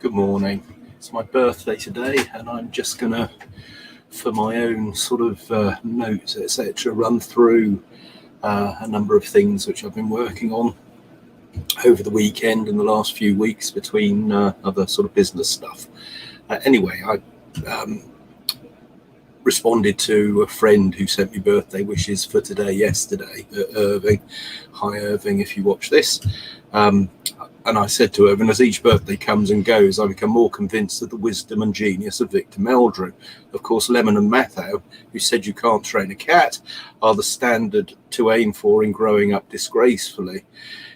Good morning. It's my birthday today, and I'm just gonna, for my own sort of notes, etc., run through a number of things which I've been working on over the weekend and the last few weeks between other sort of business stuff. Anyway, I responded to a friend who sent me birthday wishes for today yesterday, Irving. Hi Irving, if you watch this. And I said to Irving, as each birthday comes and goes, I become more convinced of the wisdom and genius of Victor Meldrew. Of course, Lemon and Mathau, who said you can't train a cat, are the standard to aim for in growing up disgracefully.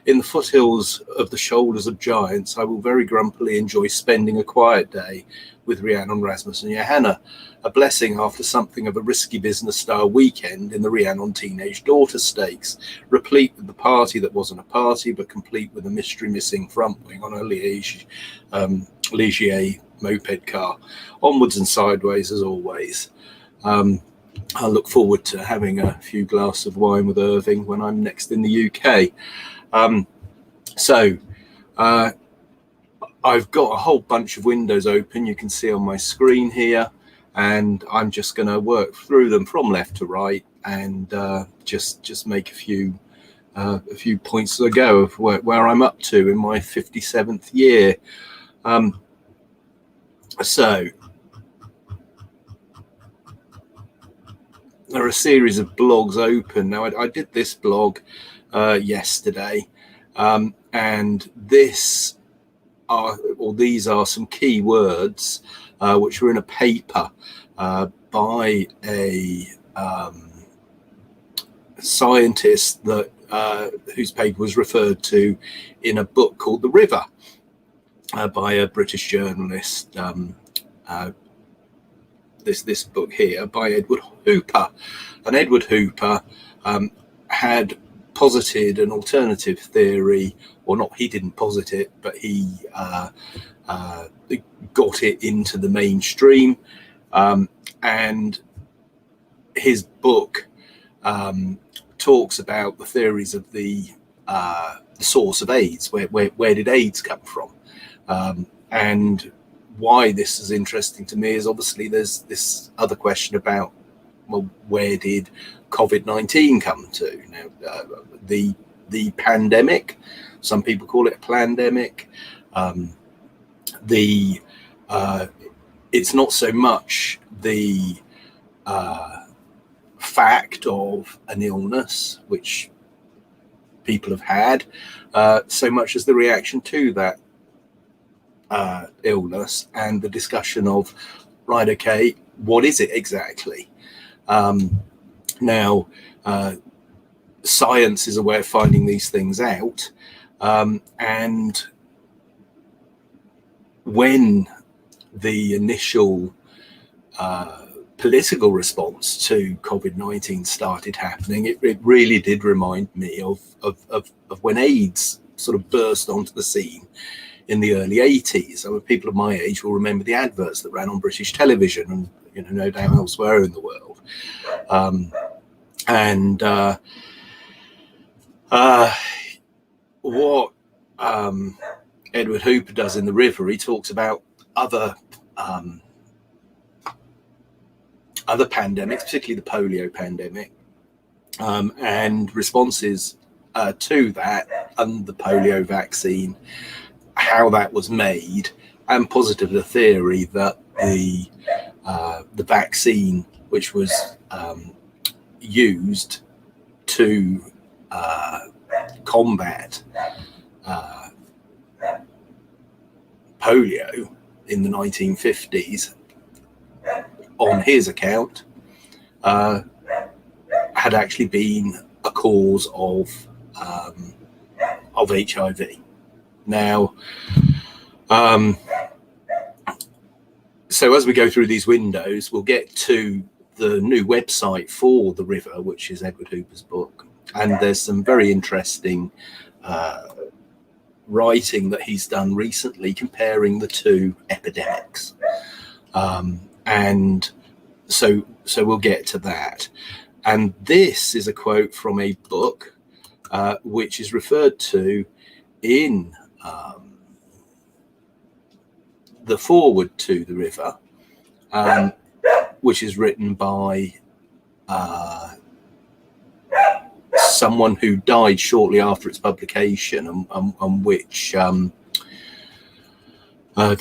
In the foothills of the shoulders of giants, I will very grumpily enjoy spending a quiet day with Rhiannon, Rasmus and Johanna, a blessing after something of a risky business-style weekend in the Rhiannon Teenage Daughter Stakes, replete with the party that wasn't a party, but complete with a mystery missing front wing on a Ligier moped car. Onwards and sideways, as always. I look forward to having a few glasses of wine with Irving when I'm next in the UK. I've got a whole bunch of windows open, you can see on my screen here, and I'm just going to work through them from left to right and just make a few points to go of where I'm up to in my 57th year. So there are a series of blogs open. Now, I did this blog yesterday, and these are some key words which were in a paper by a scientist that whose paper was referred to in a book called The River by a British journalist. This book here by Edward Hooper, and Edward Hooper had posited an alternative theory, or not, he didn't posit it, but he got it into the mainstream, and his book talks about the theories of the source of AIDS. Where did AIDS come from? And why this is interesting to me is obviously there's this other question about, well, where did COVID-19 come to? Now, the pandemic, some people call it a plandemic. It's not so much the fact of an illness, which people have had, so much as the reaction to that illness and the discussion of, right, okay, what is it exactly? Now, science is a way of finding these things out, and when the initial political response to COVID-19 started happening, it really did remind me of when AIDS sort of burst onto the scene in the early 80s. I mean, people of my age will remember the adverts that ran on British television and, you know, no doubt elsewhere in the world. What Edward Hooper does in The River, he talks about other pandemics, particularly the polio pandemic, and responses to that, and the polio vaccine, how that was made, and posited the theory that the vaccine, which was used to combat polio in the 1950s, on his account, had actually been a cause of HIV. Now, so as we go through these windows, we'll get to the new website for The River, which is Edward Hooper's book, and there's some very interesting writing that he's done recently comparing the two epidemics, and so we'll get to that. And this is a quote from a book which is referred to in the foreword to the river, which is written by someone who died shortly after its publication, and which the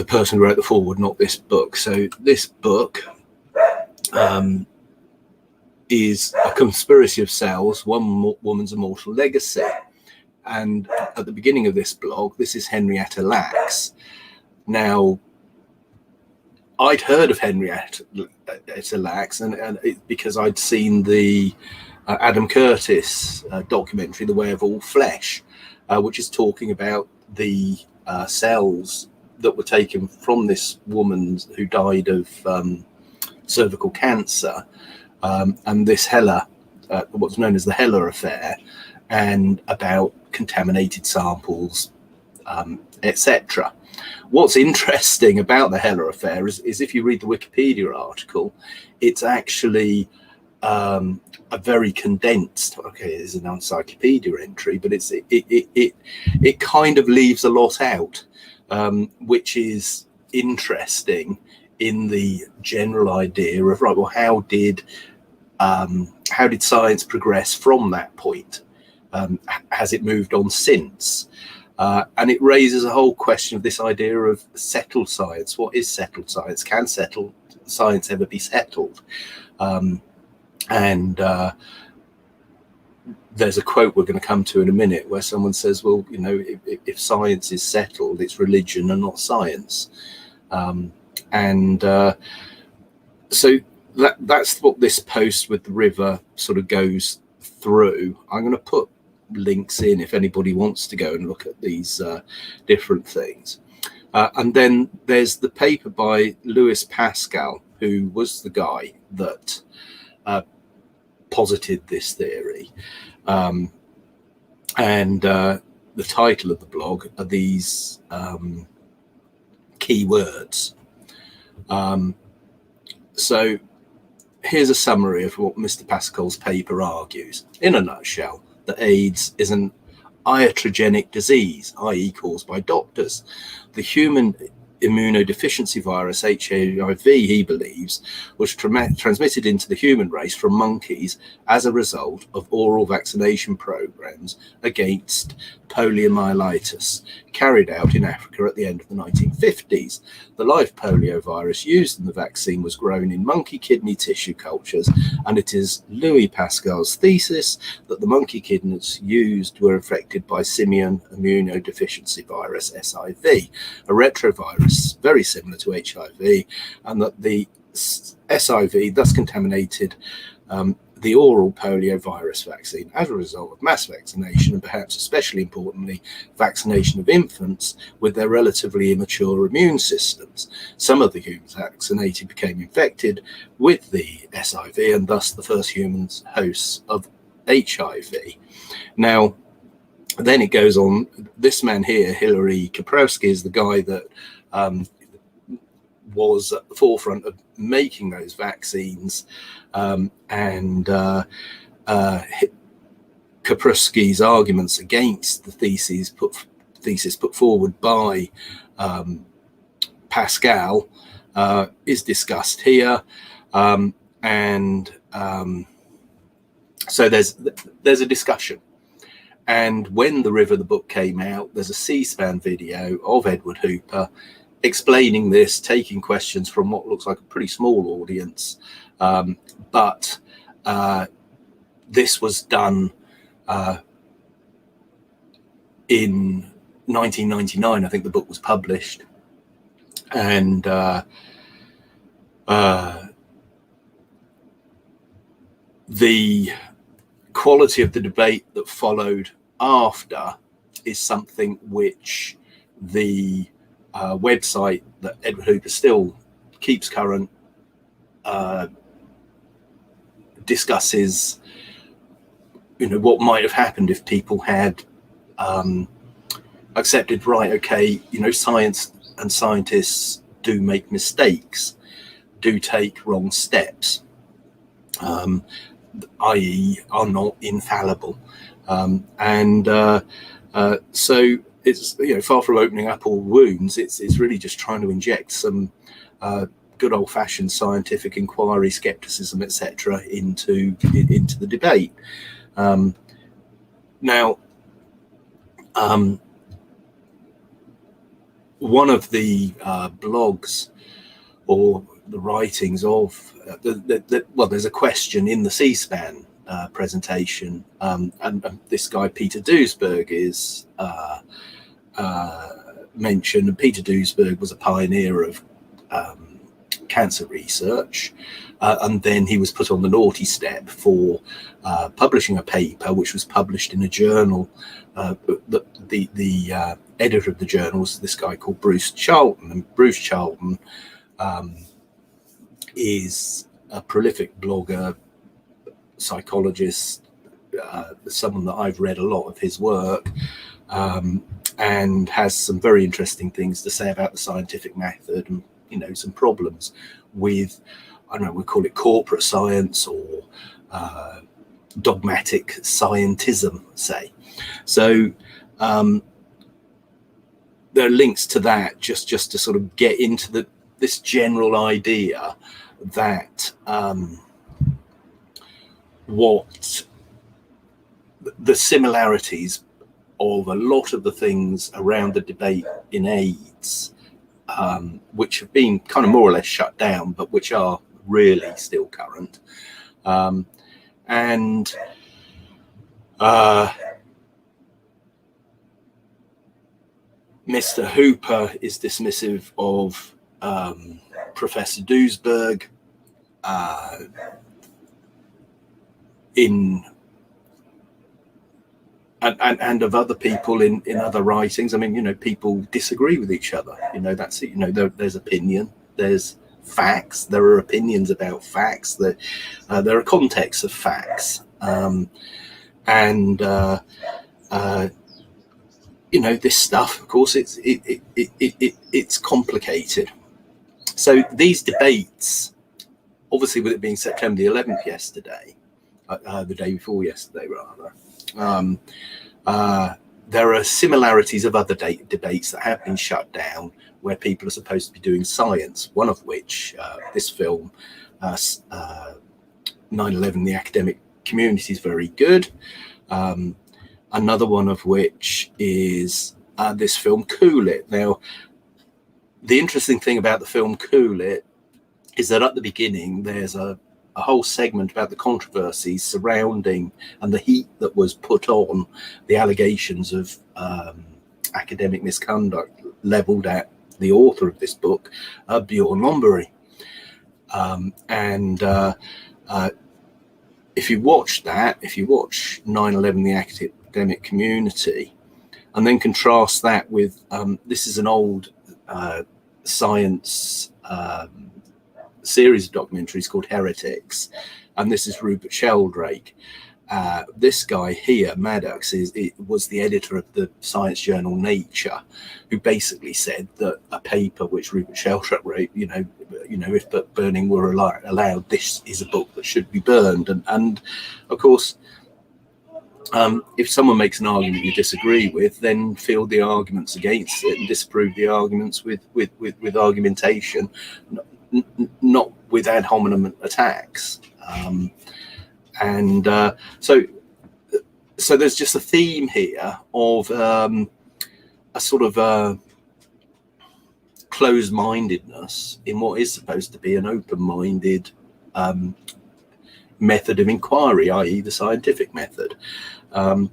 person who wrote the foreword, not this book. So this book is A Conspiracy of Cells, One Woman's Immortal Legacy. And at the beginning of this blog, this is Henrietta Lacks. Now, I'd heard of Henrietta Lacks, and because I'd seen the Adam Curtis documentary, The Way of All Flesh, which is talking about the cells that were taken from this woman who died of cervical cancer, and this Heller, what's known as the Heller affair, and about contaminated samples, etc. What's interesting about the Heller affair is if you read the Wikipedia article, it's actually a very condensed. Okay, it's an encyclopedia entry, but it kind of leaves a lot out, which is interesting in the general idea of, right, well, how did science progress from that point? Has it moved on since? And it raises a whole question of this idea of settled science. What is settled science? Can settled science ever be settled? And there's a quote we're going to come to in a minute where someone says, well, you know, if science is settled, it's religion and not science. So that's what this post with the river sort of goes through. I'm going to put links in if anybody wants to go and look at these different things. And then there's the paper by Louis Pascal, who was the guy that posited this theory. And the title of the blog are these key words. So here's a summary of what Mr. Pascal's paper argues. In a nutshell, that AIDS is an iatrogenic disease, i.e. caused by doctors. The human immunodeficiency virus, HIV, he believes, was transmitted into the human race from monkeys as a result of oral vaccination programs against poliomyelitis carried out in Africa at the end of the 1950s. The live polio virus used in the vaccine was grown in monkey kidney tissue cultures, and it is Louis Pascal's thesis that the monkey kidneys used were infected by simian immunodeficiency virus, SIV, a retrovirus very similar to HIV, and that the SIV thus contaminated the oral polio virus vaccine as a result of mass vaccination, and perhaps especially importantly, vaccination of infants with their relatively immature immune systems. Some of the humans vaccinated became infected with the SIV, and thus the first humans hosts of HIV. Now, then it goes on. This man here, Hilary Kaprowski, is the guy that was at the forefront of making those vaccines, and Kaprowski's arguments against the thesis put forward by Pascal is discussed here, so there's a discussion. And when The River, the book came out, there's a C-SPAN video of Edward Hooper explaining this, taking questions from what looks like a pretty small audience. But this was done in 1999, I think the book was published. And the quality of the debate that followed after is something which the website that Edward Hooper still keeps current discusses, you know, what might have happened if people had accepted, right, okay, you know, science and scientists do make mistakes, do take wrong steps, i.e. are not infallible. So it's far from opening up all wounds. It's really just trying to inject some good old-fashioned scientific inquiry, skepticism, etc., into the debate. Now, one of the blogs or the writings of well, there's a question in the C-SPAN presentation, and this guy Peter Duesberg is mentioned. And Peter Duesberg was a pioneer of cancer research, and then he was put on the naughty step for publishing a paper which was published in a journal. The editor of the journal was this guy called Bruce Charlton, and Bruce Charlton is a prolific blogger, psychologist, someone that I've read a lot of his work, and has some very interesting things to say about the scientific method, and some problems with, I don't know, we call it corporate science or dogmatic scientism, say. So there are links to that just to sort of get into this general idea that what the similarities of a lot of the things around the debate in AIDS, which have been kind of more or less shut down, but which are really still current. And Mr. Hooper is dismissive of Professor Duesberg and of other people in other writings. I mean, people disagree with each other. That's it. There's opinion, there's facts, there are opinions about facts, there are contexts of facts, and this stuff, of course, it's complicated. So these debates, obviously, with it being September the 11th yesterday, the day before yesterday rather, there are similarities of other debates that have been shut down where people are supposed to be doing science, one of which, this film, 9/11, the academic community, is very good. Another one of which is this film Cool It. Now, the interesting thing about the film Cool It is that at the beginning there's a whole segment about the controversies surrounding and the heat that was put on the allegations of academic misconduct levelled at the author of this book, Bjorn Lomborg. If you watch 9/11, the academic community, and then contrast that with, this is an old science series of documentaries called Heretics, and this is Rupert Sheldrake. This guy here, Maddox, was the editor of the science journal Nature, who basically said that a paper which Rupert Sheldrake wrote, if burning were allowed, this is a book that should be burned. And of course, if someone makes an argument you disagree with, then field the arguments against it and disprove the arguments with argumentation, not with ad hominem attacks. So there's just a theme here of a sort of closed-mindedness in what is supposed to be an open-minded method of inquiry, i.e. the scientific method. And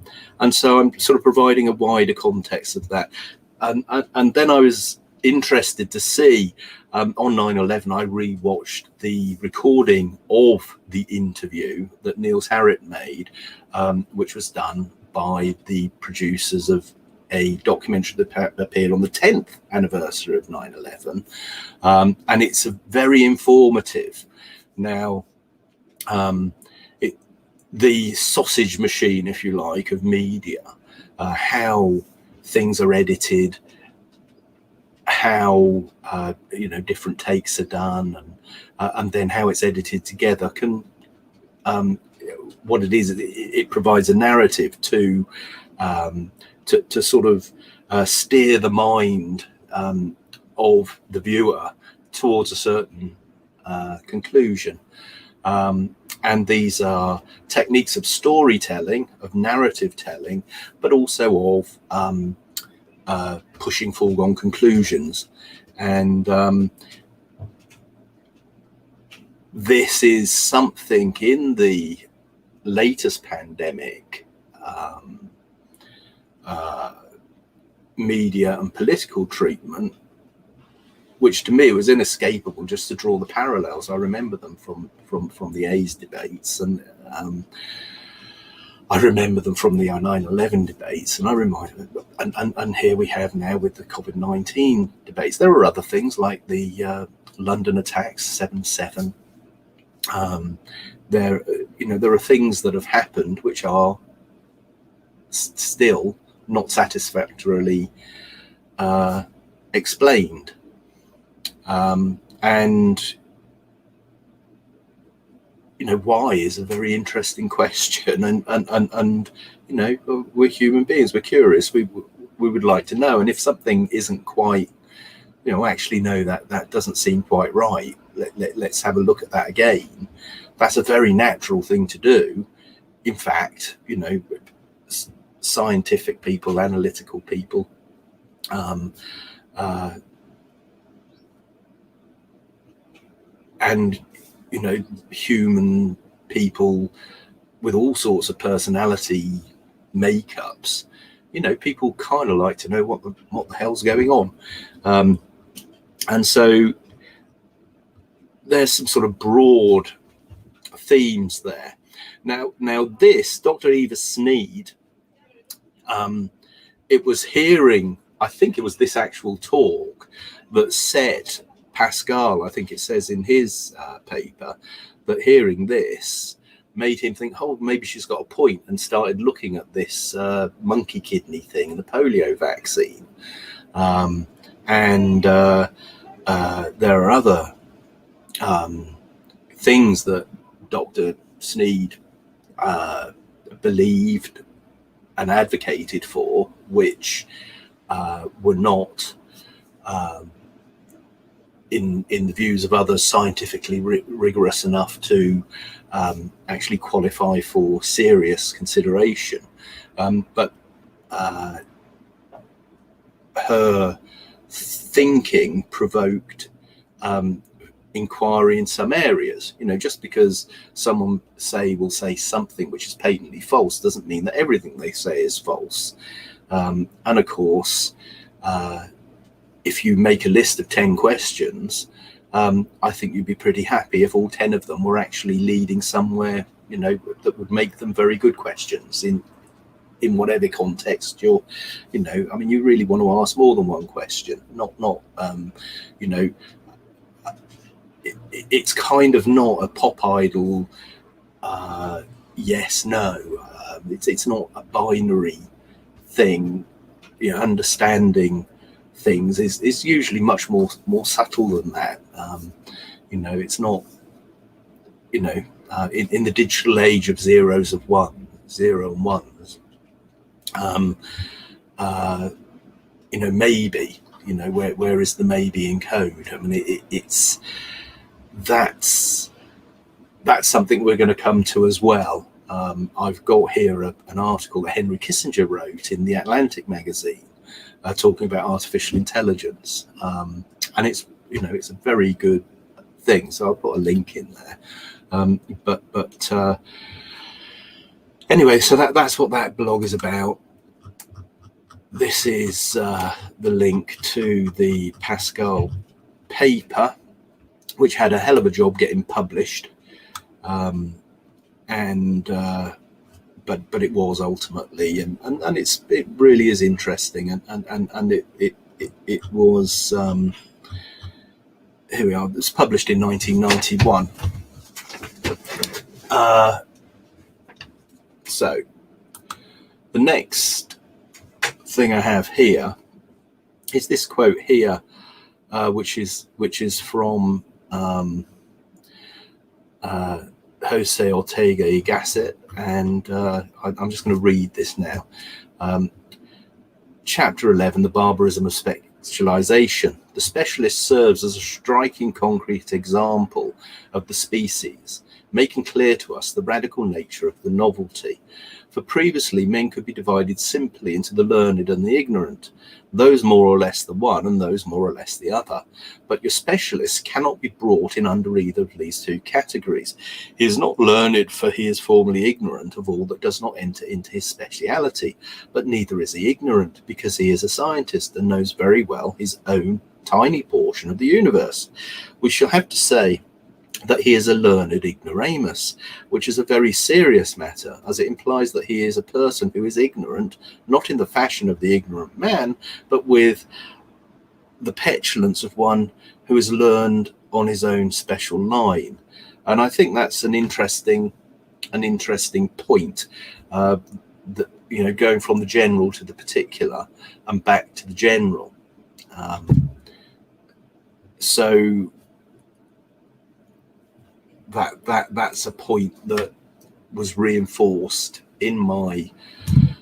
so I'm sort of providing a wider context of that. And then I was interested to see, on 9/11, I rewatched the recording of the interview that Niels Harrit made, which was done by the producers of a documentary that appeared on the 10th anniversary of 9/11. And it's very informative. Now, the sausage machine, if you like, of media, how things are edited, how different takes are done, and then how it's edited together can, what it is, it provides a narrative to sort of steer the mind of the viewer towards a certain conclusion. And these are techniques of storytelling, of narrative telling, but also of pushing foregone conclusions. And this is something in the latest pandemic media and political treatment, which to me was inescapable just to draw the parallels. I remember them from the AIDS debates, and I remember them from the 9/11 debates, and and here we have now with the COVID-19 debates. There are other things like the London attacks, 7/7. There are things that have happened which are still not satisfactorily explained. And why is a very interesting question, and we're human beings, we're curious, we would like to know. And if something isn't quite, actually no, that doesn't seem quite right, let's have a look at that again. That's a very natural thing to do. In fact, scientific people, analytical people, and human people with all sorts of personality makeups, people kind of like to know what the hell's going on. And so there's some sort of broad themes there. Now this Dr. Eva Sneed, it was hearing, I think it was this actual talk that set Pascal, I think it says in his paper, that hearing this made him think, oh, maybe she's got a point, and started looking at this monkey kidney thing, the polio vaccine. And there are other things that Dr. Sneed believed and advocated for, which were not in the views of others scientifically rigorous enough to actually qualify for serious consideration. But her thinking provoked inquiry in some areas. Just because someone will say something which is patently false doesn't mean that everything they say is false. And of course, if you make a list of 10 questions, I think you'd be pretty happy if all 10 of them were actually leading somewhere, that would make them very good questions in whatever context you're, you really want to ask more than one question, not it's kind of not a pop idol yes, no. It's not a binary thing. Understanding things is usually much more subtle than that. It's not, in the digital age of zero and ones, maybe, where is the maybe in code? That's something we're going to come to as well. I've got here an article that Henry Kissinger wrote in the Atlantic magazine, talking about artificial intelligence, and it's a very good thing. So I'll put a link in there. But anyway, so that's what that blog is about. This is the link to the Pascal paper, which had a hell of a job getting published, but it was ultimately, and it really is interesting, and it was here we are. It was published in 1991. So the next thing I have here is this quote here, which is from Jose Ortega y Gasset, and I'm just going to read this now. Chapter 11, the barbarism of specialization. The specialist serves as a striking concrete example of the species, making clear to us the radical nature of the novelty. For previously, men could be divided simply into the learned and the ignorant, those more or less the one and those more or less the other. But your specialist cannot be brought in under either of these two categories. He is not learned, for he is formerly ignorant of all that does not enter into his speciality, but neither is he ignorant, because he is a scientist and knows very well his own tiny portion of the universe. We shall have to say that he is a learned ignoramus, which is a very serious matter, as it implies that he is a person who is ignorant, not in the fashion of the ignorant man, but with the petulance of one who has learned on his own special line. And I think that's an interesting point, that, you know, going from the general to the particular and back to the general. So that's a point that was reinforced in the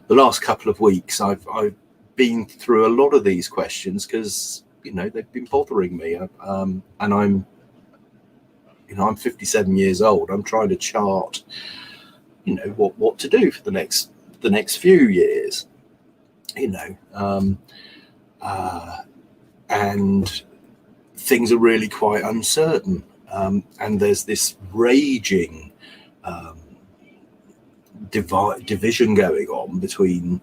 last couple of weeks. I've been through a lot of these questions because, you know, they've been bothering me, and I'm 57 years old. I'm trying to chart, you know, what to do for the next few years, you know, and things are really quite uncertain. And there's this raging division going on between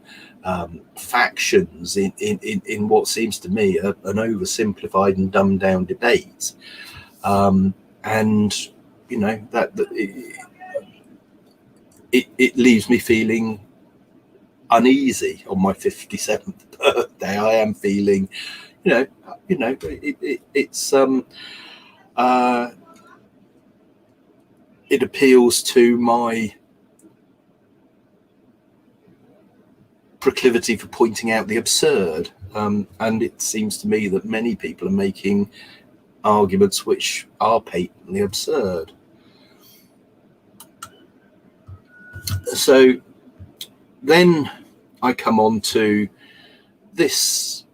factions in what seems to me an oversimplified and dumbed down debate. And, you know, that it leaves me feeling uneasy on my 57th birthday. I am feeling, it's it appeals to my proclivity for pointing out the absurd, and it seems to me that many people are making arguments which are patently absurd. So then I come on to this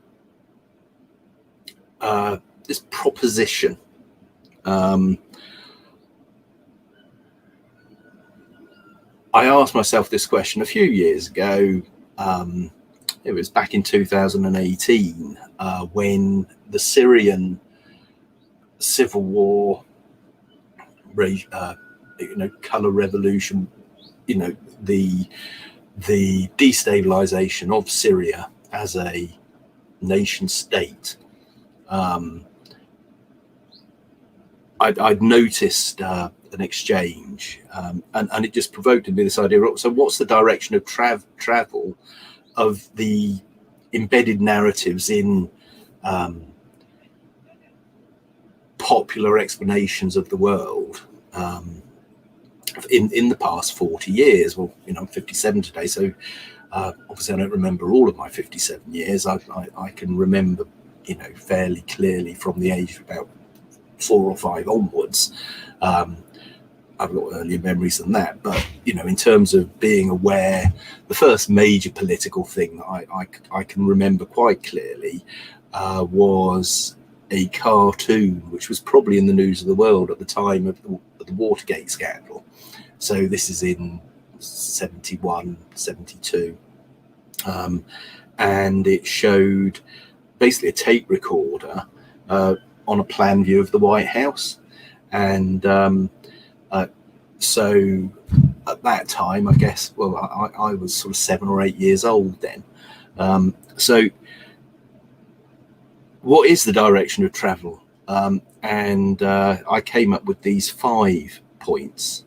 this proposition. I asked myself this question a few years ago. It was back in 2018 when the Syrian civil war, color revolution, the destabilization of Syria as a nation state. I'd noticed an exchange, and it just provoked in me this idea. So what's the direction of travel of the embedded narratives in popular explanations of the world in the past 40 years? Well, I'm 57 today, so obviously I don't remember all of my 57 years. I can remember, fairly clearly from the age of about 4 or 5 onwards. I've got earlier memories than that, but in terms of being aware, the first major political thing that I can remember quite clearly was a cartoon which was probably in the news of the world at the time of the Watergate scandal. So this is in 71, 72, and it showed basically a tape recorder on a plan view of the White House. And so at that time, I guess, well, I was sort of 7 or 8 years old then. So what is the direction of travel? And I came up with these 5 points: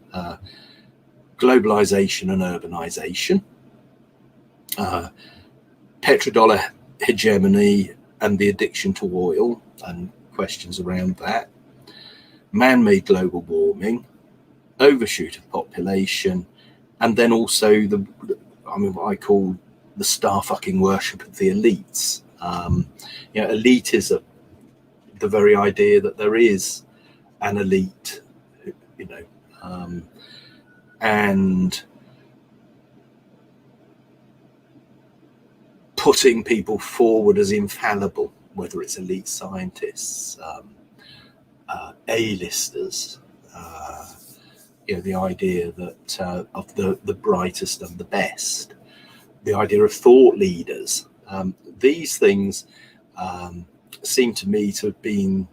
globalization and urbanization, petrodollar hegemony and the addiction to oil and questions around that, man-made global warming, overshoot of population, and then also what I call the star fucking worship of the elites. Elitism, the very idea that there is an elite, and putting people forward as infallible, whether it's elite scientists, A-listers, the idea that of the brightest and the best, the idea of thought leaders. These things seem to me to have been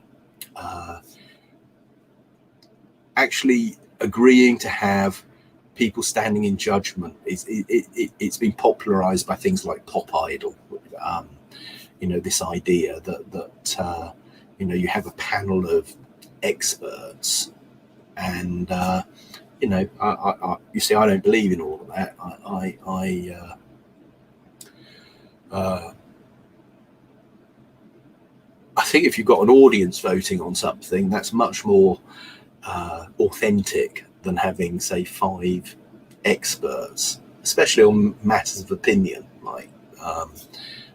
actually agreeing to have people standing in judgment. It's been popularized by things like Pop Idol. This idea that you have a panel of experts, and you see, I don't believe in all of that. I think if you've got an audience voting on something, that's much more authentic than having, say, 5 experts, especially on matters of opinion.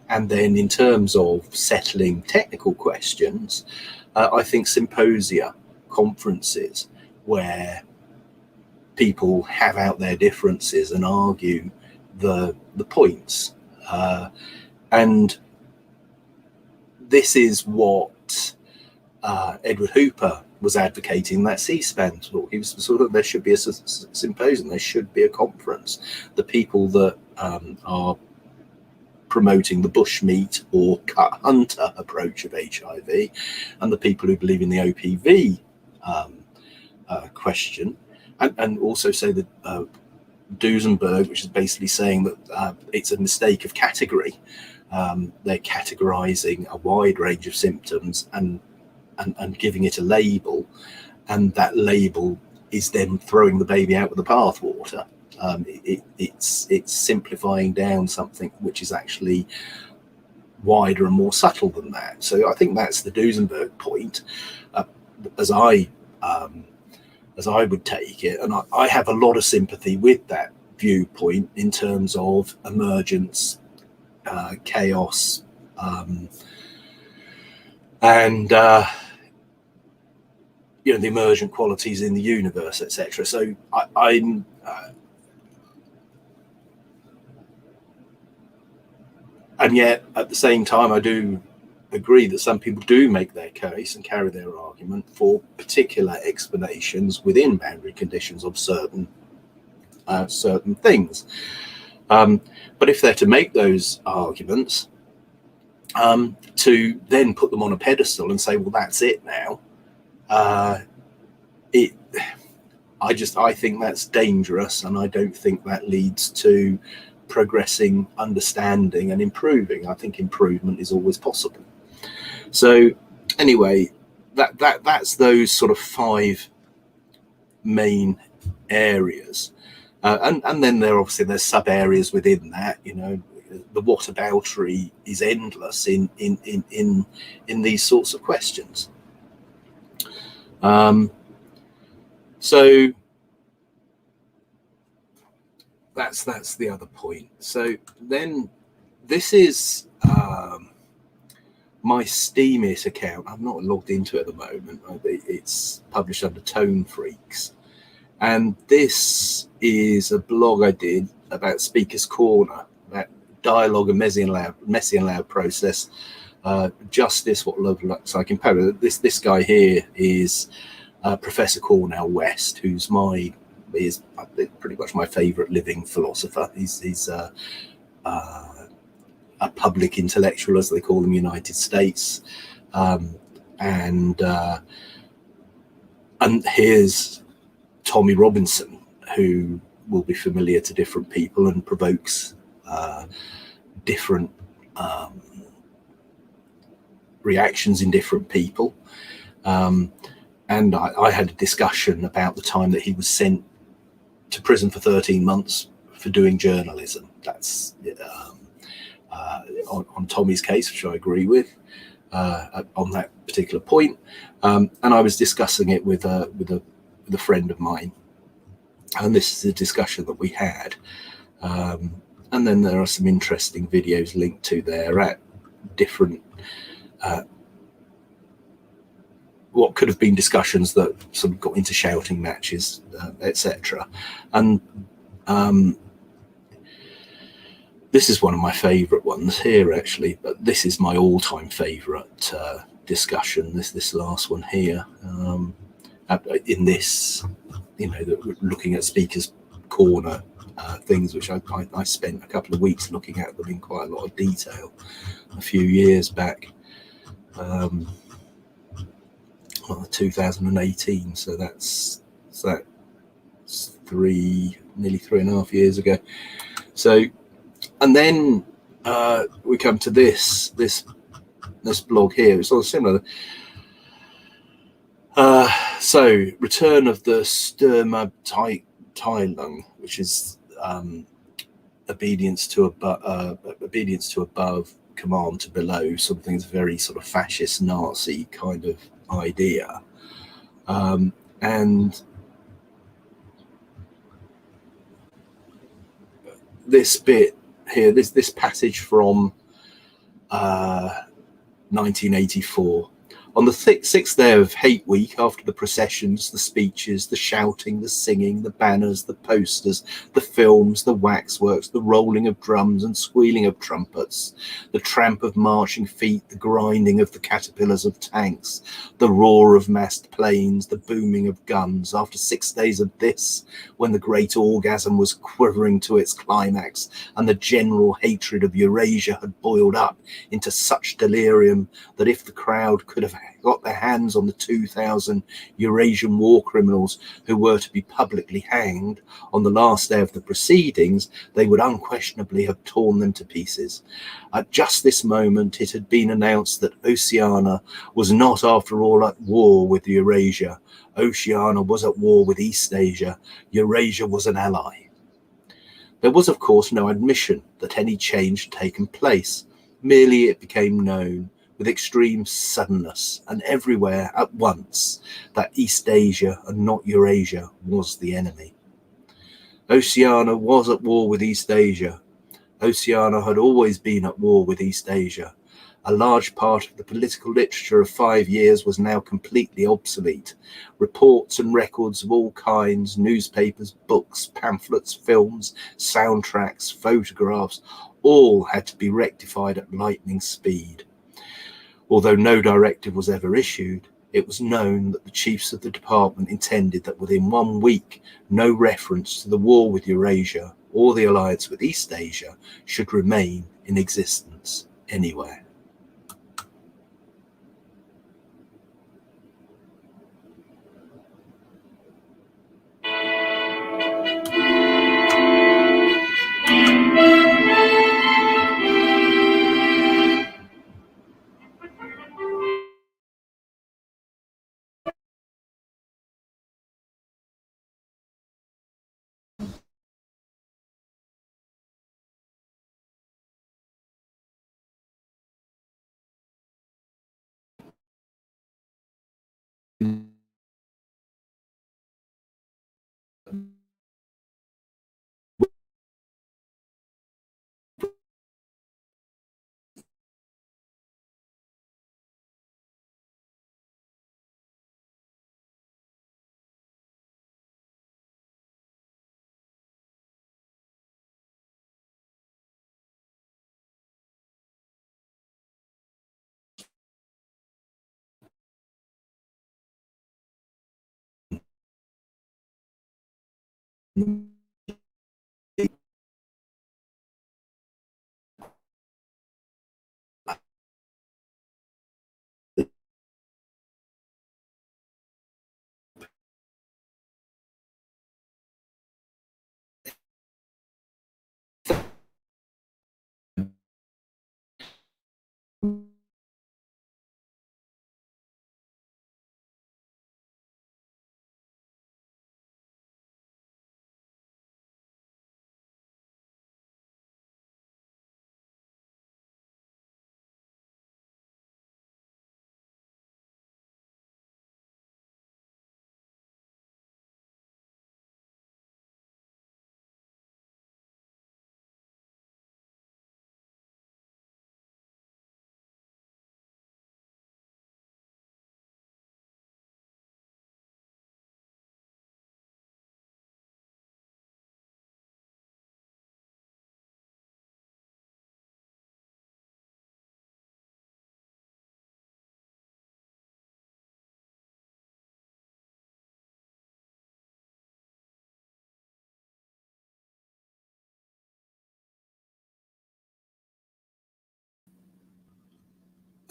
And then in terms of settling technical questions, I think symposia, conferences, where people have out their differences and argue the points. And this is what Edward Hooper was advocating that C-SPAN talk. He was sort of, there should be a symposium, there should be a conference. The people that are promoting the bushmeat or cut hunter approach of HIV, and the people who believe in the OPV question, and also say that Duesenberg, which is basically saying that it's a mistake of category. They're categorizing a wide range of symptoms and giving it a label, and that label is then throwing the baby out with the bathwater. It's simplifying down something which is actually wider and more subtle than that. So I think that's the Duesenberg point, as I would take it, and I have a lot of sympathy with that viewpoint in terms of emergence, chaos, and the emergent qualities in the universe, etc. So I'm and yet at the same time, I do agree that some people do make their case and carry their argument for particular explanations within boundary conditions of certain things. But if they're to make those arguments, to then put them on a pedestal and say, well, that's it now, I think that's dangerous, and I don't think that leads to progressing, understanding, and improving. I think improvement is always possible. So anyway, that's those sort of 5 main areas, and then there's sub areas within that. The whataboutery is endless in these sorts of questions. So that's the other point. So then this is my Steemit account. I'm not logged into it at the moment. It's published under Tone Freaks, and this is a blog I did about Speaker's Corner, about dialogue and Messian loud process, justice, what love looks like in power. This guy here is Professor Cornell West, who's is pretty much my favorite living philosopher. He's a public intellectual, as they call them in the United States, and here's Tommy Robinson, who will be familiar to different people and provokes different reactions in different people. And I had a discussion about the time that he was sent to prison for 13 months for doing journalism. That's on Tommy's case, which I agree with on that particular point. And I was discussing it with a friend of mine, and this is a discussion that we had. And then there are some interesting videos linked to there at different what could have been discussions that sort of got into shouting matches, etc. And This is one of my favourite ones here, actually, but this is my all-time favourite discussion. This last one here, in this, looking at Speaker's Corner things, which I spent a couple of weeks looking at them in quite a lot of detail a few years back. 2018, so that's nearly 3.5 years ago. So, and then we come to this blog here. It's all similar. So, return of the Sturma Tai-Lung, which is obedience to above, command to below. Something that's very sort of fascist Nazi kind of idea. And this bit here, this passage from 1984. On the sixth day of Hate Week, after the processions, the speeches, the shouting, the singing, the banners, the posters, the films, the waxworks, the rolling of drums and squealing of trumpets, the tramp of marching feet, the grinding of the caterpillars of tanks, the roar of massed planes, the booming of guns, after 6 days of this, when the great orgasm was quivering to its climax and the general hatred of Eurasia had boiled up into such delirium that if the crowd could have got their hands on the 2,000 Eurasian war criminals who were to be publicly hanged on the last day of the proceedings, they would unquestionably have torn them to pieces. At just this moment, it had been announced that Oceania was not, after all, at war with Eurasia. Oceania was at war with East Asia. Eurasia was an ally. There was, of course, no admission that any change had taken place. Merely it became known with extreme suddenness and everywhere at once that East Asia and not Eurasia was the enemy. Oceania was at war with East Asia. Oceania had always been at war with East Asia. A large part of the political literature of 5 years was now completely obsolete. Reports and records of all kinds, newspapers, books, pamphlets, films, soundtracks, photographs, all had to be rectified at lightning speed. Although no directive was ever issued, it was known that the chiefs of the department intended that within 1 week, no reference to the war with Eurasia or the alliance with East Asia should remain in existence anywhere.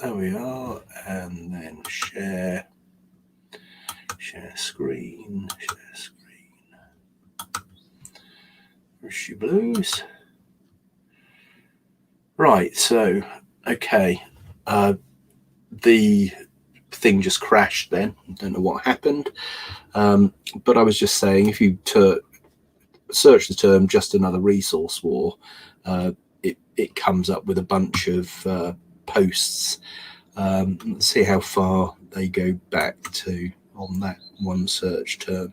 There we are, and then share screen, Rishi Blues. Right, so, okay, the thing just crashed then. I don't know what happened, but I was just saying, if you search the term "just another resource war," it comes up with a bunch of posts. Let's see how far they go back to on that one search term.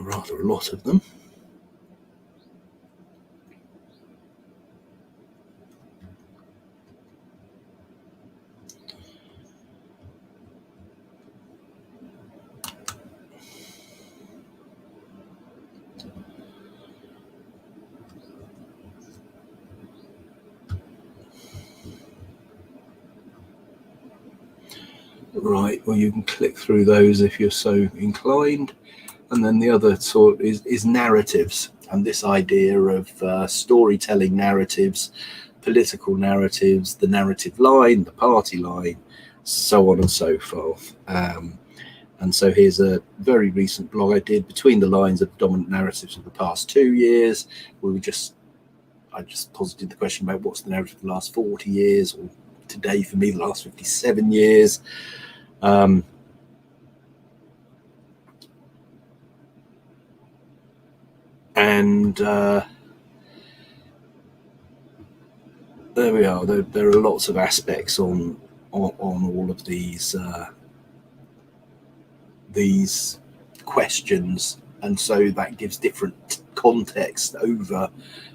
Rather a lot of them. Right, well, you can click through those if you're so inclined. And then the other sort is narratives, and this idea of storytelling narratives, political narratives, the narrative line, the party line, so on and so forth. And so here's a very recent blog I did, Between the Lines of Dominant Narratives of the Past 2 years. I just posited the question about what's the narrative of the last 40 years, or today for me, the last 57 years. And there we are. There are lots of aspects on all of these questions, and so that gives different context over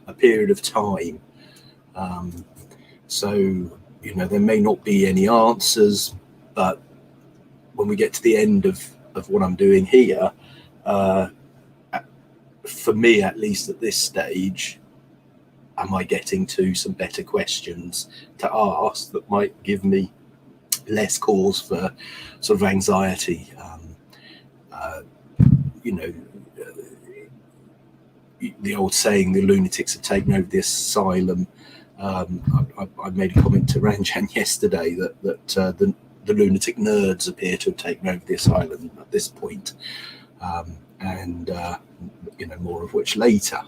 a period of time. So there may not be any answers, but when we get to the end of what I'm doing here, for me at least at this stage, am I getting to some better questions to ask that might give me less cause for sort of anxiety? The old saying, the lunatics have taken over the asylum. I made a comment to Ranjan yesterday that the lunatic nerds appear to have taken over the asylum at this point, and more of which later.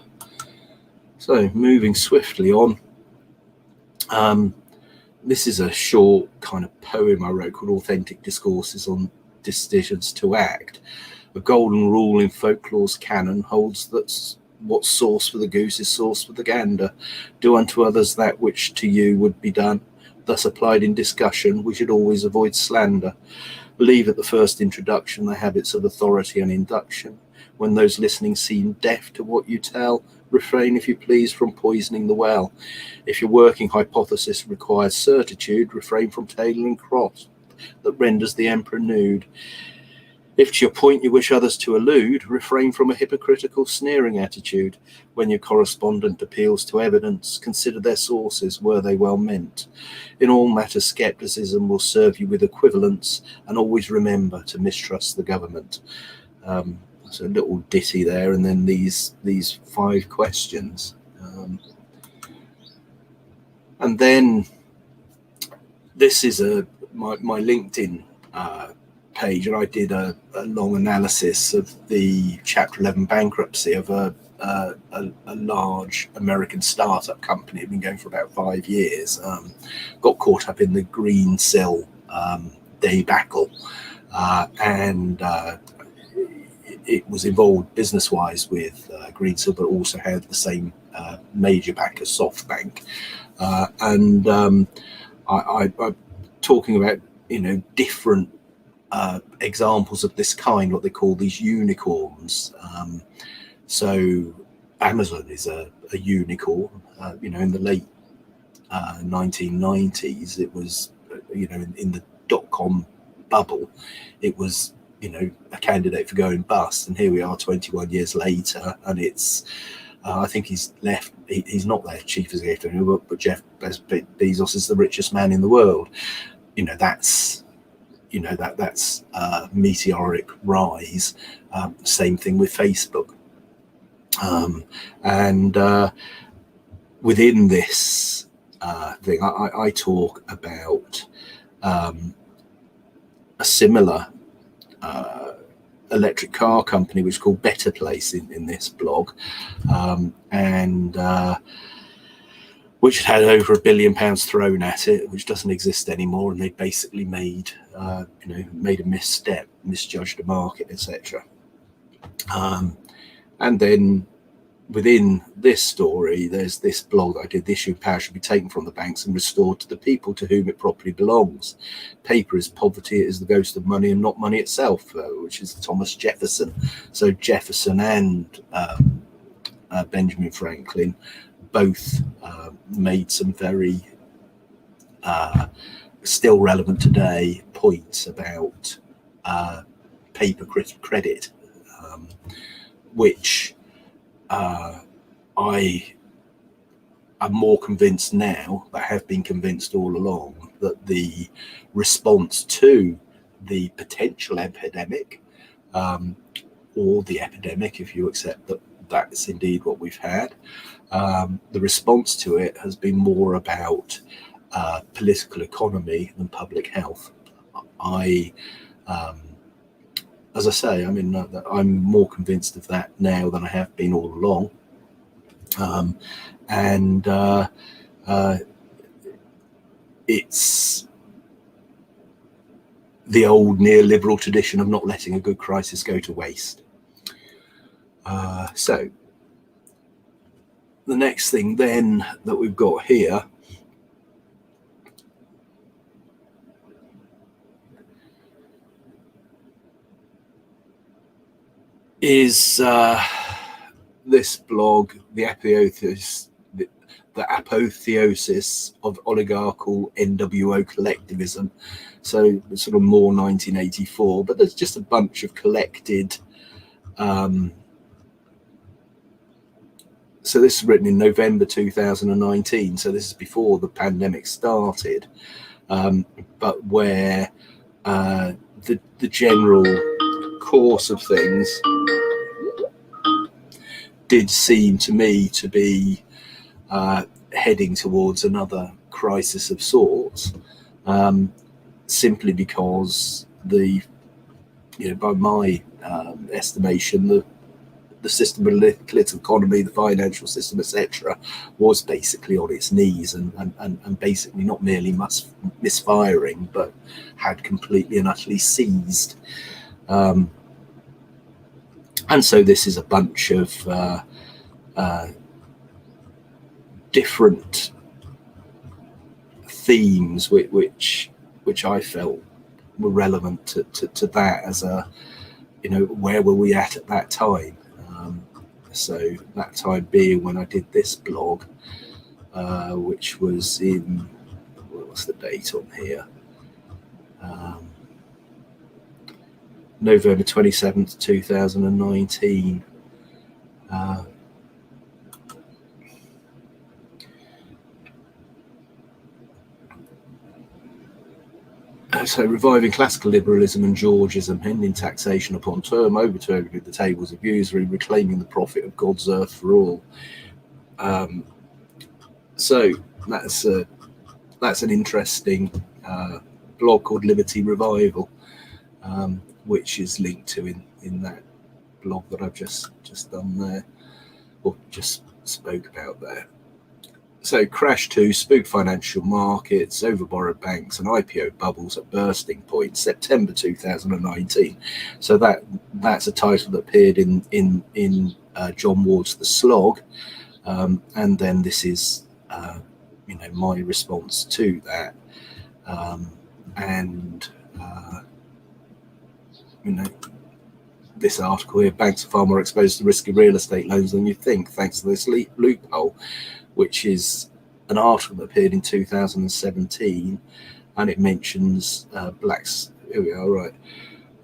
So moving swiftly on, this is a short kind of poem I wrote called Authentic Discourses on Decisions to Act. A golden rule in folklore's canon holds that what's sauce for the goose is sauce for the gander. Do unto others that which to you would be done. Thus applied in discussion, we should always avoid slander. Leave at the first introduction the habits of authority and induction. When those listening seem deaf to what you tell, refrain, if you please, from poisoning the well. If your working hypothesis requires certitude, refrain from tailoring cross that renders the emperor nude. If to your point you wish others to allude, refrain from a hypocritical, sneering attitude. When your correspondent appeals to evidence, consider their sources, were they well meant. In all matters, skepticism will serve you with equivalence, and always remember to mistrust the government. So a little ditty there, and then these 5 questions. And then this is my LinkedIn page, and I did a long analysis of the Chapter 11 bankruptcy of a large American startup company. Had been going for about 5 years. Got caught up in the green sill debacle, and it was involved business-wise with Greensill, but also had the same major backer, SoftBank. And I'm talking about different examples of this kind, what they call these unicorns. So Amazon is a unicorn. In the late 1990s, it was in the dot-com bubble, it was a candidate for going bust, and here we are 21 years later, and it's I think he's left. He's not their chief executive anymore, but Jeff Bezos is the richest man in the world. That's that's meteoric rise. Same thing with Facebook. And within this thing, I talk about a similar electric car company, which is called Better Place in this blog, and which had over £1 billion thrown at it, which doesn't exist anymore, and they basically made a misstep, misjudged the market, etc. And then within this story, there's this blog I did. The issue of power should be taken from the banks and restored to the people to whom it properly belongs. Paper is poverty, it is the ghost of money and not money itself, which is Thomas Jefferson. So Jefferson and Benjamin Franklin both made some very still relevant today points about paper credit, which I am more convinced now, but have been convinced all along, that the response to the potential epidemic, or the epidemic, if you accept that that's indeed what we've had, the response to it has been more about political economy than public health. As I say, I'm more convinced of that now than I have been all along. It's the old neoliberal tradition of not letting a good crisis go to waste. So the next thing then that we've got here is this blog, the apotheosis of oligarchical NWO collectivism. So it's sort of more 1984, but there's just a bunch of collected. So this is written in November 2019. So this is before the pandemic started, but where the general course of things did seem to me to be heading towards another crisis of sorts, simply because by my estimation, the system, political economy, the financial system, etc., was basically on its knees and basically not merely misfiring, but had completely and utterly seized. And so this is a bunch of different themes which I felt were relevant to that as a, where were we at that time? So that time being when I did this blog, which was in, what's the date on here? November 27th, 2019. So reviving classical liberalism and Georgism, ending taxation upon term, overturning the tables of usury, reclaiming the profit of God's earth for all. So that's an interesting blog called Liberty Revival, which is linked to in that blog that I've just done there, or just spoke about there. So Crash 2, spooked financial markets, overborrowed banks and IPO bubbles at bursting point, September 2019. So that's a title that appeared in John Ward's The Slog, and then this is my response to that, this article here: banks are far more exposed to risky real estate loans than you think, thanks to this loophole, which is an article that appeared in 2017, and it mentions blacks. Here we are, right?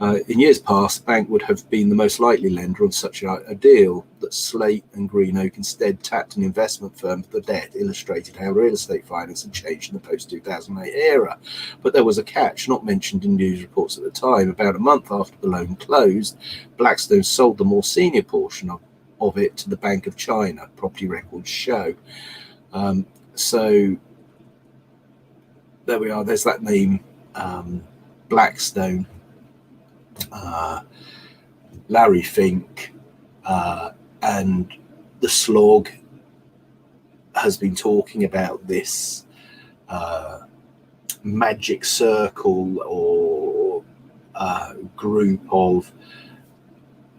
In years past, the bank would have been the most likely lender on such a deal. That Slate and Greenock instead tapped an investment firm for the debt illustrated how real estate finance had changed in the post-2008 era. But there was a catch, not mentioned in news reports at the time. About a month after the loan closed, Blackstone sold the more senior portion of it to the Bank of China, property records show. So there we are. There's that name, Blackstone. Larry Fink and the slog has been talking about this magic circle or group of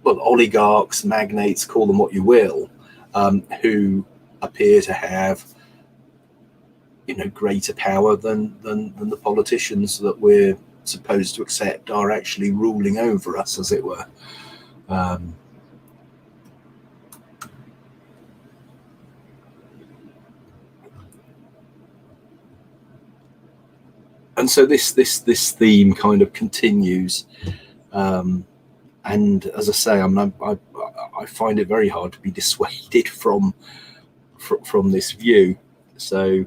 oligarchs, magnates, call them what you will, who appear to have greater power than the politicians that we're supposed to accept are actually ruling over us, as it were. And so this theme kind of continues, and as I say, I find it very hard to be dissuaded from this view. So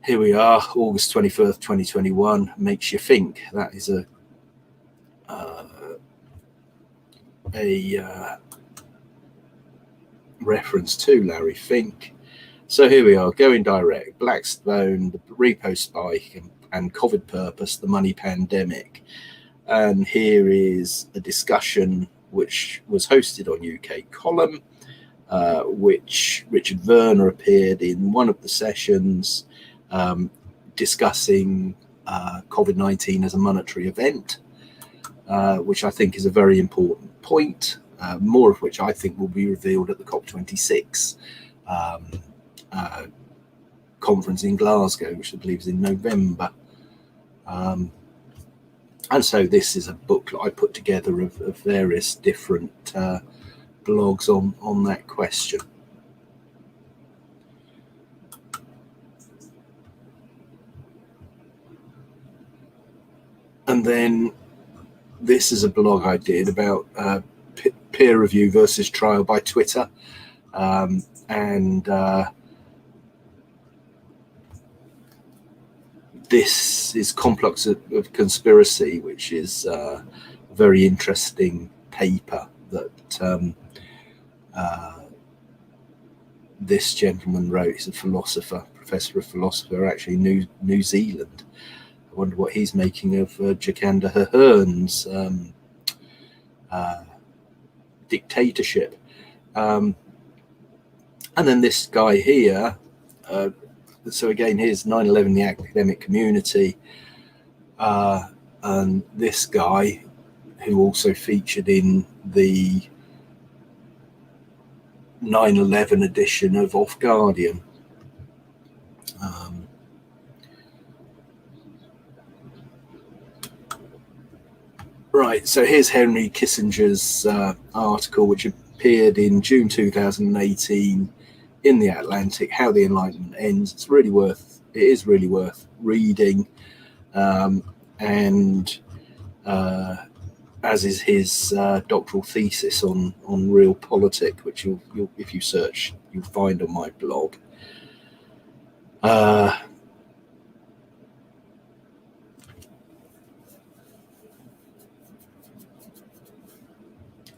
here we are, August 21st, 2021. Makes you think. That is a reference to Larry Fink. So here we are, going direct. Blackstone, the repo spike, and COVID purpose, the money pandemic. And here is a discussion which was hosted on UK Column, which Richard Werner appeared in one of the sessions, discussing COVID-19 as a monetary event, which I think is a very important point, more of which I think will be revealed at the COP26 conference in Glasgow, which I believe is in November. And so this is a booklet I put together of various different blogs on that question. And then this is a blog I did about peer review versus trial by Twitter. This is Complex of Conspiracy, which is a very interesting paper that this gentleman wrote. He's a philosopher, professor of philosophy, actually New Zealand. I wonder what he's making of Jacinda Ardern's dictatorship. And then this guy here, so again, here's 9/11, the academic community, and this guy who also featured in the 9/11 edition of Off Guardian. Right, so here's Henry Kissinger's article, which appeared in June 2018 in the Atlantic, How the Enlightenment Ends. It is really worth reading, and as is his doctoral thesis on realpolitik, which you'll if you search, you'll find on my blog.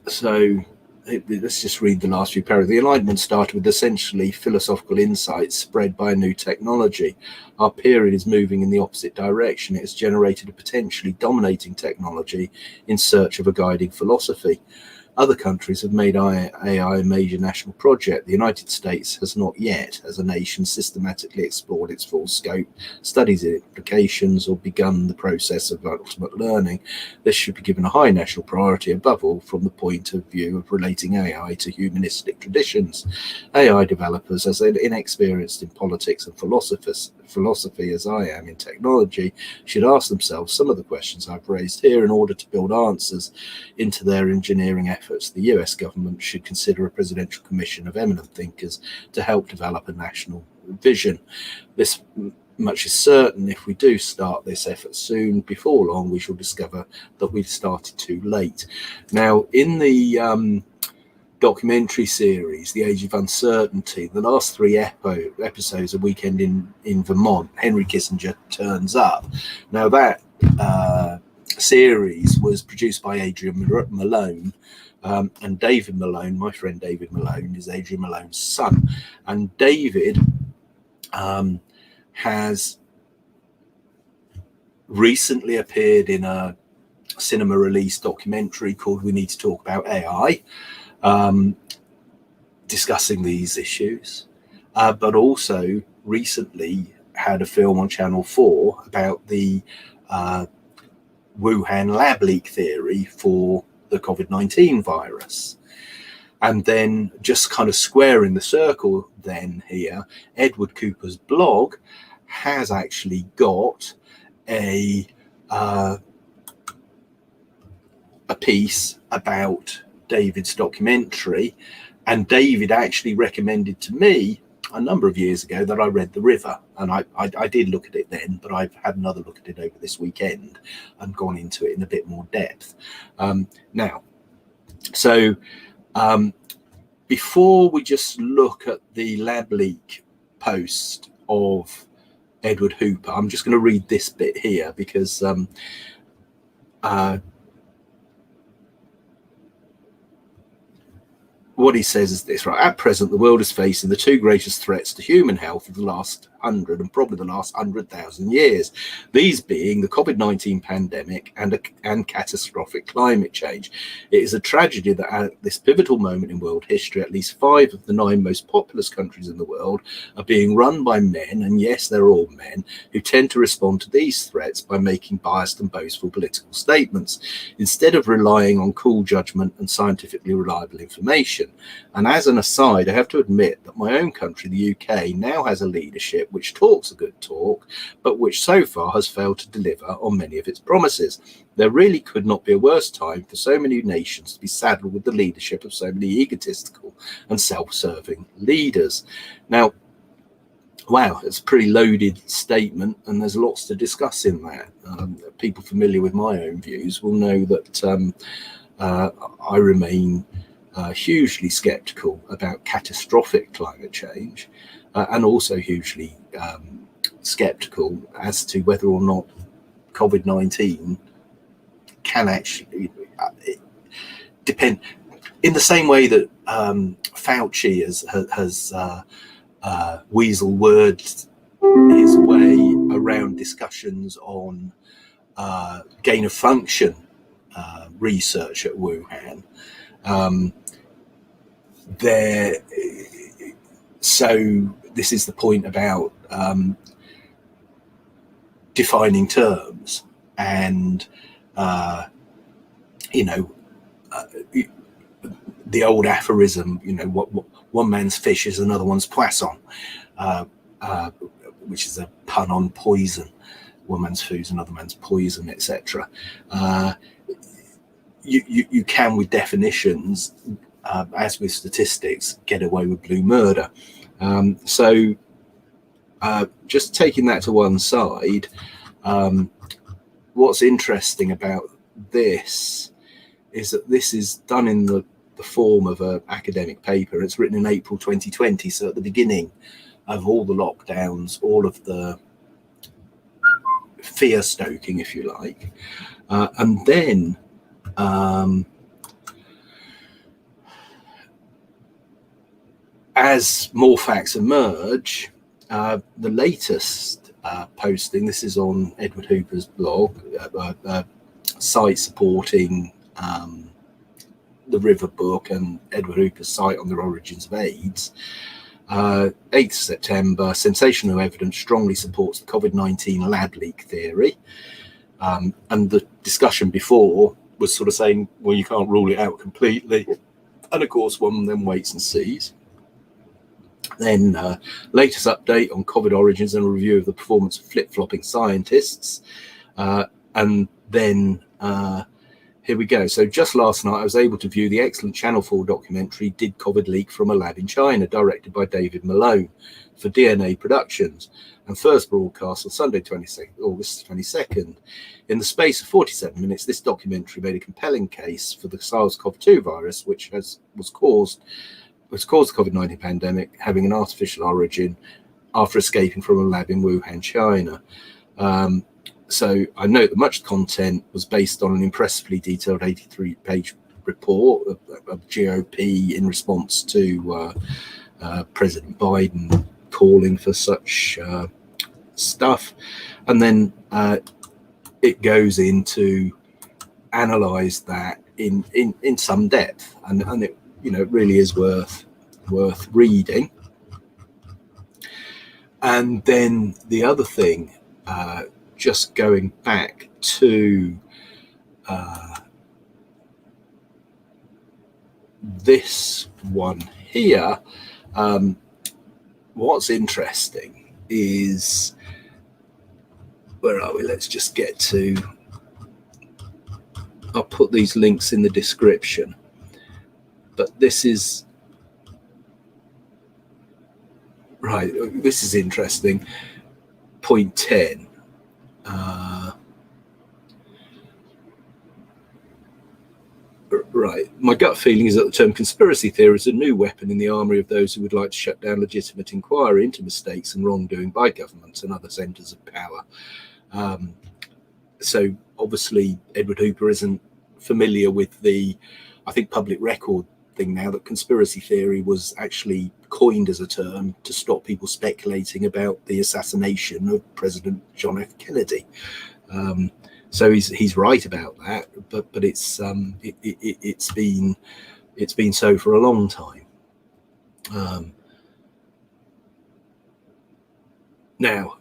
So let's just read the last few paragraphs. The Enlightenment started with essentially philosophical insights spread by a new technology. Our period is moving in the opposite direction. It has generated a potentially dominating technology in search of a guiding philosophy. Other countries have made AI a major national project. The United States has not yet, as a nation, systematically explored its full scope, studied its implications, or begun the process of ultimate learning. This should be given a high national priority, above all from the point of view of relating AI to humanistic traditions. AI developers, as inexperienced in politics and philosophy as I am in technology, should ask themselves some of the questions I've raised here in order to build answers into their engineering efforts. The US government should consider a presidential commission of eminent thinkers to help develop a national vision. This much is certain, if we do start this effort soon, before long we shall discover that we've started too late. Now, in the documentary series, The Age of Uncertainty, the last 3 episodes, A Weekend in Vermont, Henry Kissinger turns up. Now, that series was produced by Adrian Malone, and David Malone, my friend David Malone, is Adrian Malone's son. And David has recently appeared in a cinema release documentary called We Need to Talk About AI, discussing these issues, but also recently had a film on Channel 4 about the Wuhan lab leak theory for the COVID-19 virus. And then, just kind of squaring the circle then here, Edward Cooper's blog has actually got a piece about David's documentary, and David actually recommended to me a number of years ago that I read The River, and I did look at it then, but I've had another look at it over this weekend and gone into it in a bit more depth. Before we just look at the lab leak post of Edward Hooper, I'm just going to read this bit here because what he says is this, right? At present, the world is facing the 2 greatest threats to human health of the last 100 and probably the last 100,000 years. These being the COVID-19 pandemic and catastrophic climate change. It is a tragedy that at this pivotal moment in world history, at least 5 of the 9 most populous countries in the world are being run by men, and yes, they're all men, who tend to respond to these threats by making biased and boastful political statements, instead of relying on cool judgment and scientifically reliable information. And as an aside, I have to admit that my own country, the UK, now has a leadership which talks a good talk, but which so far has failed to deliver on many of its promises. There really could not be a worse time for so many nations to be saddled with the leadership of so many egotistical and self-serving leaders. Now, wow, it's a pretty loaded statement, and there's lots to discuss in that. People familiar with my own views will know that I remain hugely skeptical about catastrophic climate change, and also hugely skeptical as to whether or not COVID-19 can actually depend, in the same way that Fauci has weasel words his way around discussions on gain of function research at Wuhan. So this is the point about defining terms, and the old aphorism, what one man's fish is another one's poisson, which is a pun on poison. One man's food is another man's poison, etc. You can, with definitions, as with statistics, get away with blue murder. So just taking that to one side, what's interesting about this is that this is done in the form of an academic paper. It's written in April 2020, so at the beginning of all the lockdowns, all of the fear stoking, if you like, and then as more facts emerge, the latest posting, this is on Edward Hooper's blog, site supporting the River book and Edward Hooper's site on the origins of AIDS. 8th September, sensational evidence strongly supports the COVID-19 lab leak theory. And the discussion before was sort of saying, well, you can't rule it out completely. And of course, one then waits and sees. Then latest update on COVID origins and a review of the performance of flip-flopping scientists. And then here we go. So just last night, I was able to view the excellent Channel 4 documentary, Did COVID Leak from a Lab in China, directed by David Malone for DNA Productions, and first broadcast on Sunday, August 22nd. In the space of 47 minutes, this documentary made a compelling case for the SARS-CoV-2 virus, which caused the COVID-19 pandemic, having an artificial origin after escaping from a lab in Wuhan, China. So I note that much content was based on an impressively detailed 83-page report of GOP in response to President Biden calling for such stuff. And then it goes into analyze that in some depth, and it really is worth reading. And then the other thing, just going back to this one here, what's interesting is, where are we? Let's just get to, I'll put these links in the description, but this is, right, this is interesting. Point 10. Right. My gut feeling is that the term conspiracy theory is a new weapon in the armory of those who would like to shut down legitimate inquiry into mistakes and wrongdoing by governments and other centres of power. So obviously Edward Hooper isn't familiar with the, I think, public record thing now that conspiracy theory was actually coined as a term to stop people speculating about the assassination of President John F. Kennedy. So he's right about that, but it's been so for a long time. Now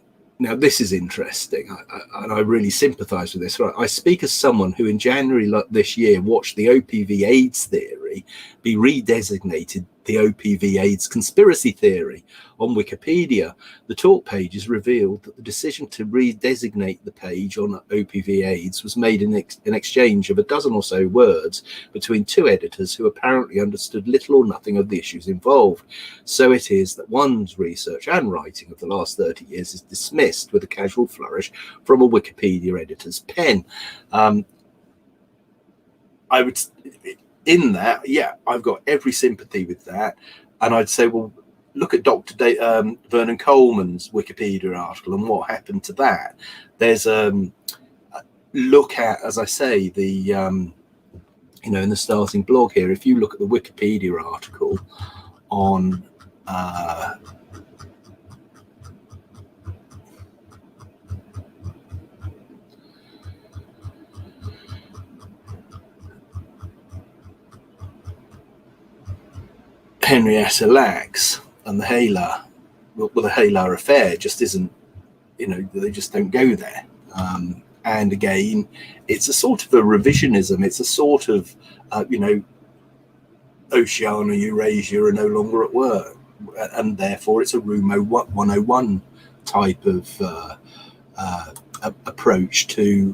this is interesting, and I really sympathise with this. Right, I speak as someone who in January this year watched the OPV AIDS theory be redesignated the OPV AIDS conspiracy theory on Wikipedia. The talk pages revealed that the decision to redesignate the page on OPV AIDS was made in exchange of a dozen or so words between two editors who apparently understood little or nothing of the issues involved. So it is that one's research and writing of the last 30 years is dismissed with a casual flourish from a Wikipedia editor's pen. I would, in that, yeah, I've got every sympathy with that. And I'd say, well, look at Dr. Vernon Coleman's Wikipedia article and what happened to that. There's look at, as I say, the in the starting blog here, if you look at the Wikipedia article on Henrietta Lacks and the Halar, well, the Halar affair just isn't, they just don't go there. And again, it's a sort of a revisionism. It's a sort of, Oceania, Eurasia are no longer at work. And therefore it's a Rumo 101 type of approach to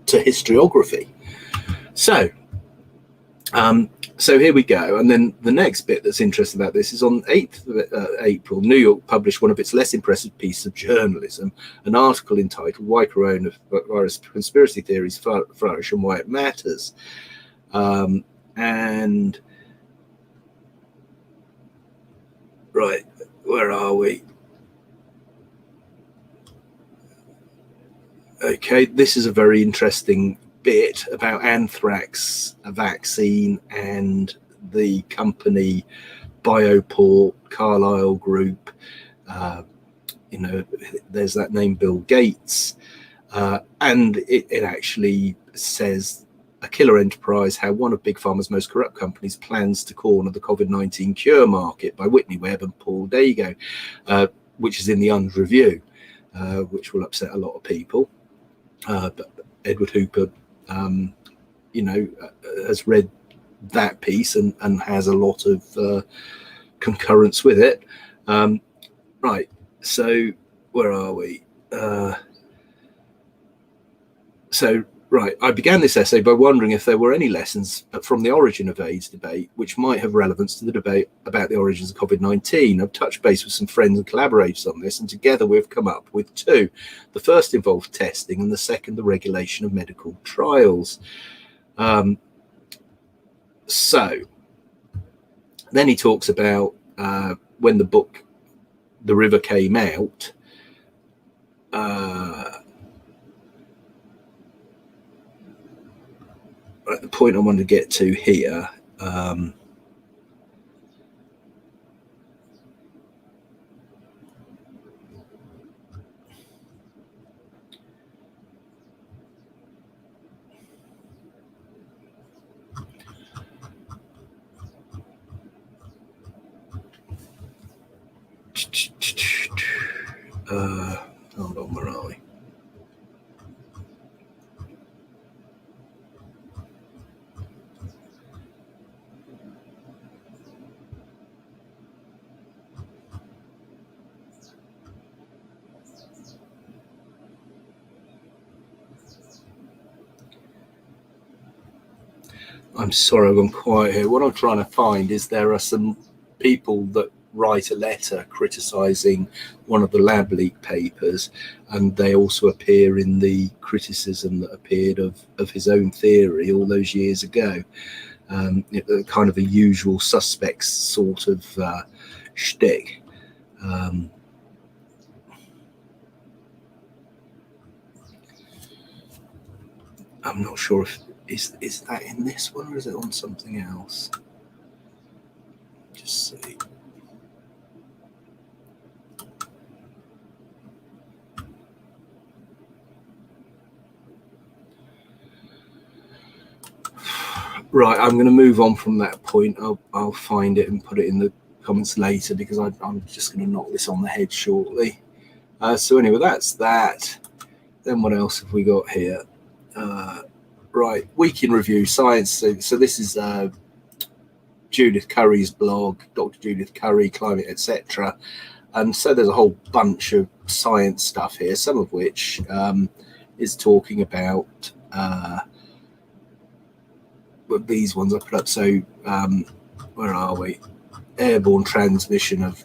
historiography. So here we go. And then the next bit that's interesting about this is on 8th of April, New York published one of its less impressive pieces of journalism, an article entitled Why Coronavirus Conspiracy Theories Flourish and Why It Matters. And right, where are we? Okay, this is a very interesting bit about anthrax vaccine and the company Bioport, Carlyle Group. There's that name, Bill Gates, and it actually says a killer enterprise, how one of Big Pharma's most corrupt companies plans to corner the COVID-19 cure market, by Whitney Webb and Paul Dago, which is in the UN's review, which will upset a lot of people. But Edward Hooper, has read that piece and has a lot of concurrence with it. Right, so where are we? So Right, I began this essay by wondering if there were any lessons from the origin of AIDS debate which might have relevance to the debate about the origins of COVID-19. I've touched base with some friends and collaborators on this, and together we've come up with two. The first involved testing, and the second the regulation of medical trials. So then he talks about when the book The River came out, at the point I wanted to get to here, hold on, where are we? I'm sorry, I've gone quiet here. What I'm trying to find is there are some people that write a letter criticising one of the lab leak papers, and they also appear in the criticism that appeared of his own theory all those years ago. Kind of a usual suspects sort of shtick. I'm not sure if is that in this one or is it on something else? Just see. Right, I'm going to move on from that point. I'll find it and put it in the comments later, because I'm just going to knock this on the head shortly. So anyway, that's that. Then what else have we got here? Right, week in review, science. So this is Judith Curry's blog, Dr. Judith Curry, Climate, etc. And so there's a whole bunch of science stuff here, some of which is talking about these ones I put up. So where are we? Airborne transmission of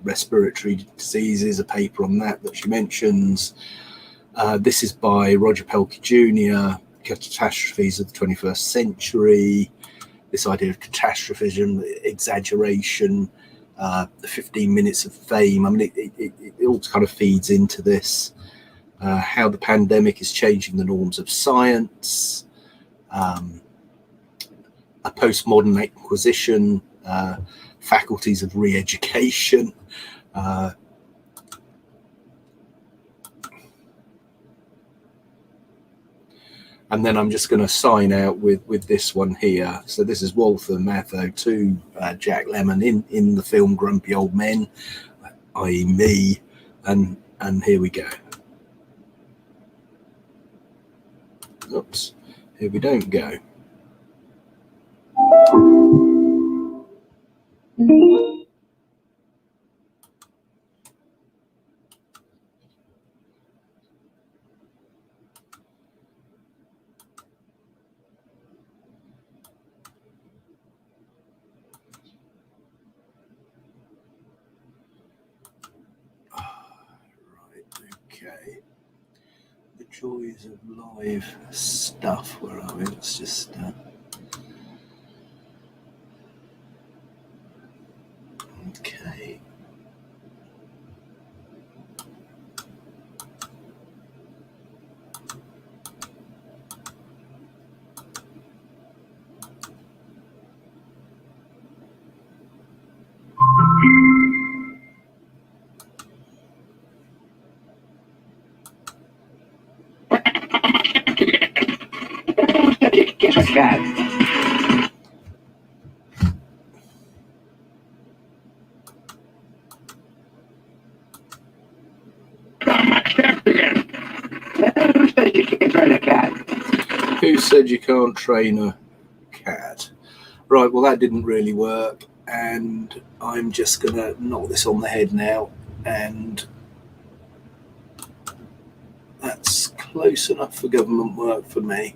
respiratory diseases, a paper on that she mentions. This is by Roger Pelkey Jr., Catastrophes of the 21st Century, this idea of catastrophism, exaggeration, the 15 minutes of fame. I mean, it all kind of feeds into this, how the pandemic is changing the norms of science, a postmodern acquisition, faculties of re-education, and then I'm just going to sign out with this one here. So this is Walther Matthau to Jack Lemmon in the film Grumpy Old Men, i.e. me, and here we go. Oops, here we don't go. The joys of live stuff. Where are we? Let's just okay. Get a cat. Who said you can't train a cat? Right, well that didn't really work, and I'm just gonna knock this on the head now, and that's close enough for government work for me.